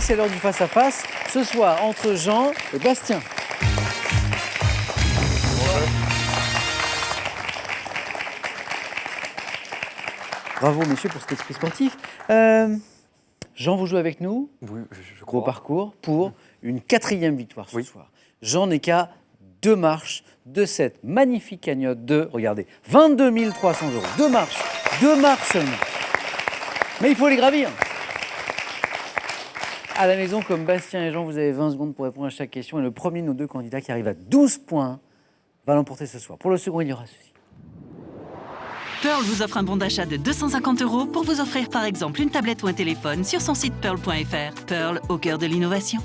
et c'est l'heure du face-à-face, ce soir entre Jean et Bastien. Bravo, messieurs, pour cet esprit sportif. Jean, vous jouez avec nous. Oui, je Gros crois. parcours pour une 4e victoire ce Oui. soir. Jean n'est qu'à 2 marches de cette magnifique cagnotte de, regardez, 22 300 €. 2 marches seulement. Mais il faut les gravir. À la maison, comme Bastien et Jean, vous avez 20 secondes pour répondre à chaque question. Et le premier de nos deux candidats qui arrive à 12 points va l'emporter ce soir. Pour le second, il y aura ceci. Pearl vous offre un bon d'achat de 250 € pour vous offrir par exemple une tablette ou un téléphone sur son site pearl.fr. Pearl, au cœur de l'innovation.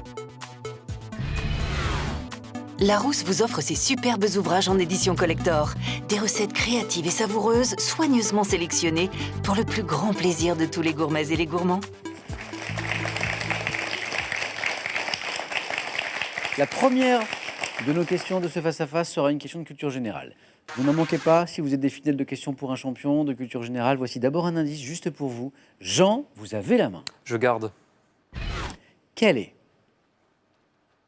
Larousse vous offre ses superbes ouvrages en édition collector. Des recettes créatives et savoureuses, soigneusement sélectionnées pour le plus grand plaisir de tous les gourmets et les gourmands. La première de nos questions de ce face-à-face sera une question de culture générale. Vous n'en manquez pas, si vous êtes des fidèles de questions pour un champion de culture générale, voici d'abord un indice juste pour vous. Jean, vous avez la main. Je garde. Quel est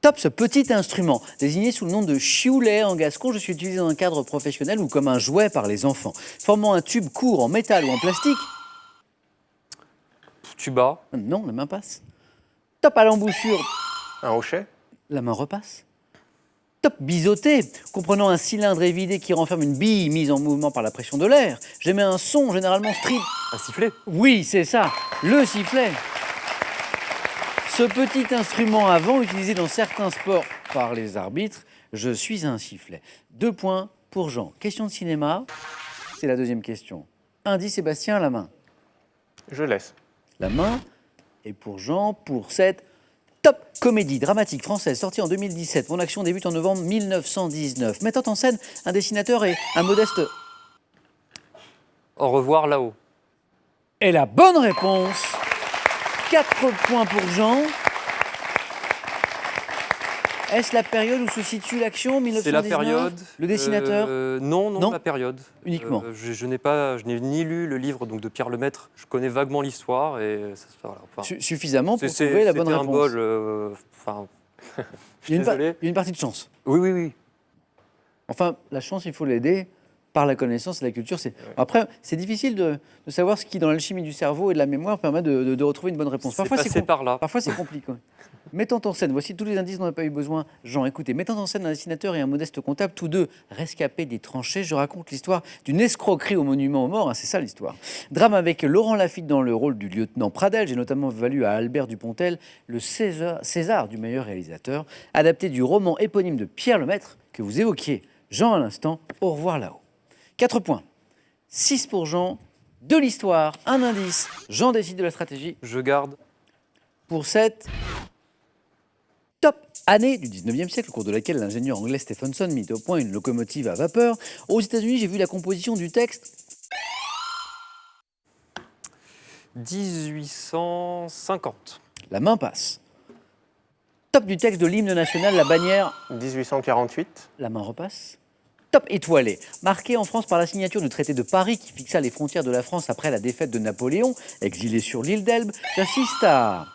top ce petit instrument, désigné sous le nom de chioulet en gascon, je suis utilisé dans un cadre professionnel ou comme un jouet par les enfants, formant un tube court en métal ou en plastique. Tuba. Non, la main passe. Top à l'embouchure, Un hochet. la main repasse. Top biseauté, comprenant un cylindre évidé qui renferme une bille mise en mouvement par la pression de l'air. J'émets un son généralement strident. Un sifflet. Oui, c'est ça, le sifflet. Ce petit instrument avant utilisé dans certains sports par les arbitres, je suis un sifflet. 2 points pour Jean. Question de cinéma, c'est la deuxième question. Indice Sébastien, la main. Je laisse. La main est pour Jean pour cette top comédie dramatique française sortie en 2017. Mon action débute en novembre 1919. Mettant en scène un dessinateur et un modeste... Au revoir là-haut. Et la bonne réponse. 4 points pour Jean. Est-ce la période où se situe l'action 1919 C'est la période. Le dessinateur Non, Non. la période. Uniquement. Je n'ai ni lu le livre donc, de Pierre Lemaitre. Je connais vaguement l'histoire et ça se voilà, enfin, Suffisamment pour trouver la bonne c'était réponse. un bol. Enfin, je il suis y a désolé. une partie de chance. Oui. Enfin, la chance, il faut l'aider par la connaissance et la culture. Après, c'est difficile de savoir ce qui, dans l'alchimie du cerveau et de la mémoire, permet de retrouver une bonne réponse. C'est passé par là. Parfois, c'est compliqué. Mettant en scène, voici tous les indices dont on n'a pas eu besoin. Jean, écoutez, mettant en scène un dessinateur et un modeste comptable, tous deux rescapés des tranchées, je raconte l'histoire d'une escroquerie au monument aux morts, hein, c'est ça l'histoire. Drame avec Laurent Lafitte dans le rôle du lieutenant Pradel, j'ai notamment valu à Albert Dupontel le César du meilleur réalisateur, adapté du roman éponyme de Pierre Lemaitre, que vous évoquiez, Jean, à l'instant, Au revoir là-haut. 4 points, 6 pour Jean, de l'histoire, un indice, Jean décide de la stratégie. Je garde. Pour cette top année du 19e siècle, au cours de laquelle l'ingénieur anglais Stephenson mit au point une locomotive à vapeur. Aux États-Unis, j'ai vu la composition du texte. 1850. La main passe. Top du texte de l'hymne national, la bannière. 1848. La main repasse. Top étoilé, marqué en France par la signature du traité de Paris qui fixa les frontières de la France après la défaite de Napoléon, exilé sur l'île d'Elbe. J'assiste à...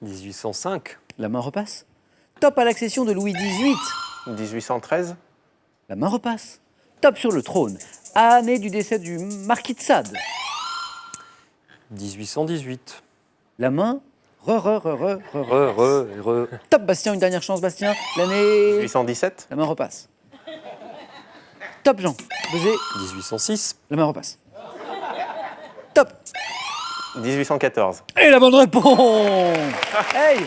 1805. La main repasse. Top à l'accession de Louis XVIII. 1813. La main repasse. Top sur le trône. Année du décès du marquis de Sade. 1818. La main. Re. Top Bastien, une dernière chance Bastien. L'année. 1817. La main repasse. Top Jean. Baiser. 1806. La main repasse. Top. 1814. Et la bonne réponse. Hey.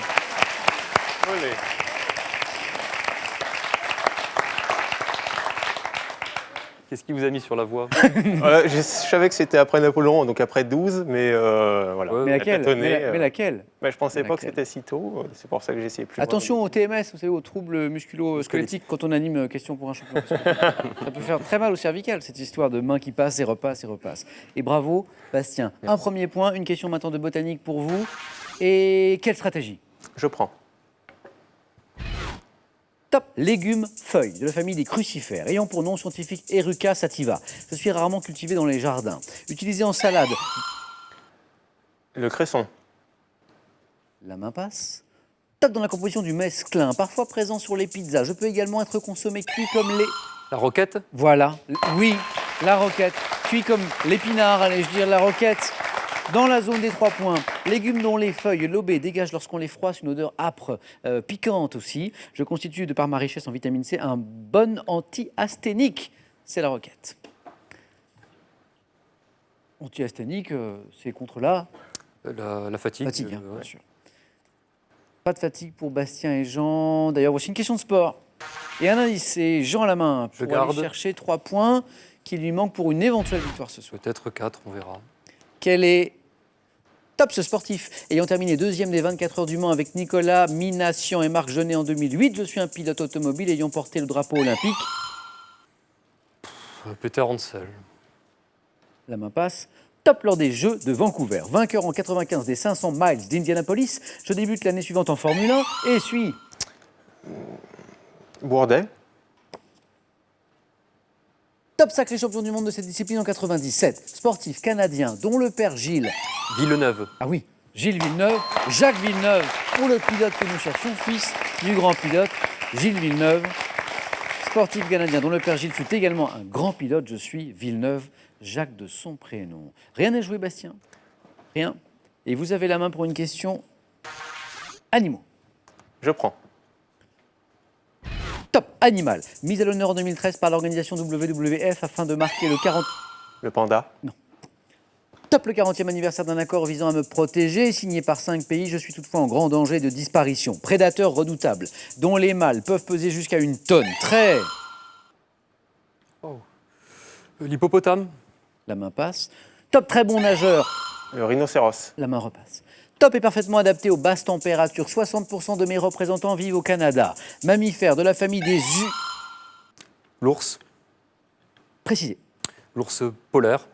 Olé. Qu'est-ce qui vous a mis sur la voie? Je savais que c'était après Napoléon, donc après 12, mais voilà. Ouais, Mais laquelle? tâtonné, Mais laquelle? Je pensais pas que Laquelle? c'était si tôt, c'est pour ça que j'ai essayé plus. Attention au TMS, vous savez, aux troubles musculo-squelettiques quand on anime Question pour un champion. Ça peut faire très mal au cervical, cette histoire de main qui passe et repasse et repasse. Et bravo, Bastien. Un premier point, une question maintenant de botanique pour vous. Et quelle stratégie? Je prends. Top légumes feuilles de la famille des crucifères, ayant pour nom scientifique Eruca sativa. Je suis rarement cultivé dans les jardins. Utilisé en salade. Le cresson. La main passe. Top dans la composition du mesclun, parfois présent sur les pizzas. Je peux également être consommé cuit comme les... La roquette. Voilà, oui, la roquette. Cuit comme l'épinard, allez, je veux dire la roquette. Dans la zone des 3 points, légumes dont les feuilles lobées dégagent lorsqu'on les froisse une odeur âpre, piquante aussi. Je constitue, de par ma richesse en vitamine C, un bon anti-asthénique. C'est la roquette. Anti-asthénique, c'est contre la La fatigue. fatigue, hein, ouais. bien sûr. Pas de fatigue pour Bastien et Jean. D'ailleurs, voici une question de sport. Et un indice, c'est Jean à la main Je pour aller garde. chercher 3 points qui lui manquent pour une éventuelle victoire ce soir. Peut-être 4, on verra. Quel est top ce sportif ayant terminé 2e des 24 heures du Mans avec Nicolas Minassian et Marc Jeunet en 2008. Je suis un pilote automobile ayant porté le drapeau olympique. Peter Hansel. La main passe. Top lors des Jeux de Vancouver. Vainqueur en 95 des 500 miles d'Indianapolis. Je débute l'année suivante en Formule 1 et suis Bourdet. top sacré champion du monde de cette discipline en 97. Sportif canadien dont le père Gilles... Villeneuve. Ah oui, Gilles Villeneuve, Jacques Villeneuve, pour le pilote que nous cherchons, fils du grand pilote Gilles Villeneuve. Sportif canadien dont le père Gilles fut également un grand pilote, je suis Villeneuve, Jacques de son prénom. Rien n'est joué, Bastien? Rien. Et vous avez la main pour une question animaux. Je prends. Top animal, mise à l'honneur en 2013 par l'organisation WWF afin de marquer le 40... Le panda. Top le 40e anniversaire d'un accord visant à me protéger, signé par 5 pays, je suis toutefois en grand danger de disparition. Prédateur redoutable, dont les mâles peuvent peser jusqu'à 1 tonne. Très... L'hippopotame. La main passe. Top très bon nageur. Le rhinocéros. La main repasse. Top est parfaitement adapté aux basses températures. 60% de mes représentants vivent au Canada. Mammifère de la famille des L'ours. Précisé. L'ours polaire.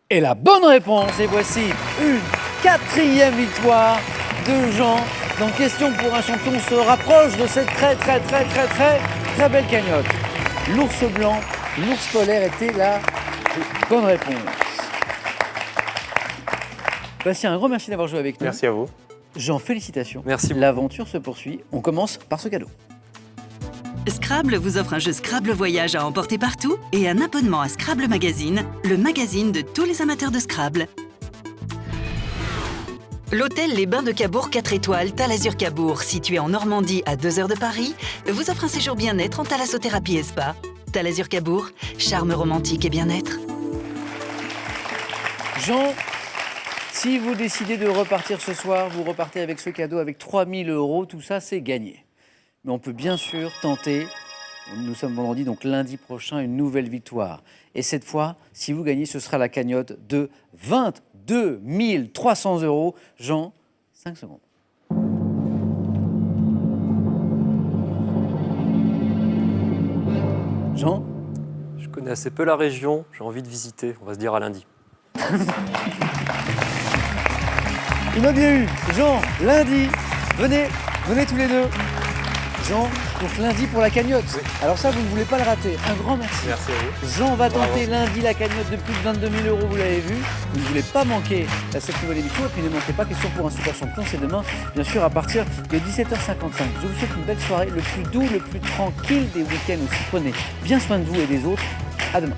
Et la bonne réponse, et voici une 4e victoire de Jean. Donc question pour un champion se rapproche de cette très belle cagnotte. L'ours blanc, l'ours polaire était la bonne réponse. Bastien, un grand merci d'avoir joué avec nous. Merci à vous. Jean, félicitations. Merci beaucoup. L'aventure se poursuit. On commence par ce cadeau. Scrabble vous offre un jeu Scrabble Voyage à emporter partout et un abonnement à Scrabble Magazine, le magazine de tous les amateurs de Scrabble. L'hôtel Les Bains de Cabourg 4 étoiles Talazur Cabourg, situé en Normandie à 2 heures de Paris, vous offre un séjour bien-être en thalassothérapie et spa. Talazur Cabourg, charme romantique et bien-être. Jean, si vous décidez de repartir ce soir, vous repartez avec ce cadeau, avec 3 000 €, tout ça c'est gagné. Mais on peut bien sûr tenter, nous sommes vendredi, donc lundi prochain, une nouvelle victoire. Et cette fois, si vous gagnez, ce sera la cagnotte de 22 300 €. Jean, 5 secondes. Jean, Je connais assez peu la région, j'ai envie de visiter. On va se dire à lundi. il m'a bien eu. Jean, lundi, venez tous les deux. Jean, donc lundi pour la cagnotte. Oui. Alors ça, vous ne voulez pas le rater. Un grand merci. Merci à vous. Jean va tenter Bravo. lundi la cagnotte de plus de 22 000 €, vous l'avez vu. Vous ne voulez pas manquer à cette nouvelle émission. Et puis ne manquez pas, question pour un super champion, c'est demain, bien sûr, à partir de 17h55. Je vous souhaite une belle soirée, le plus doux, le plus tranquille des week-ends aussi. Prenez bien soin de vous et des autres. À demain.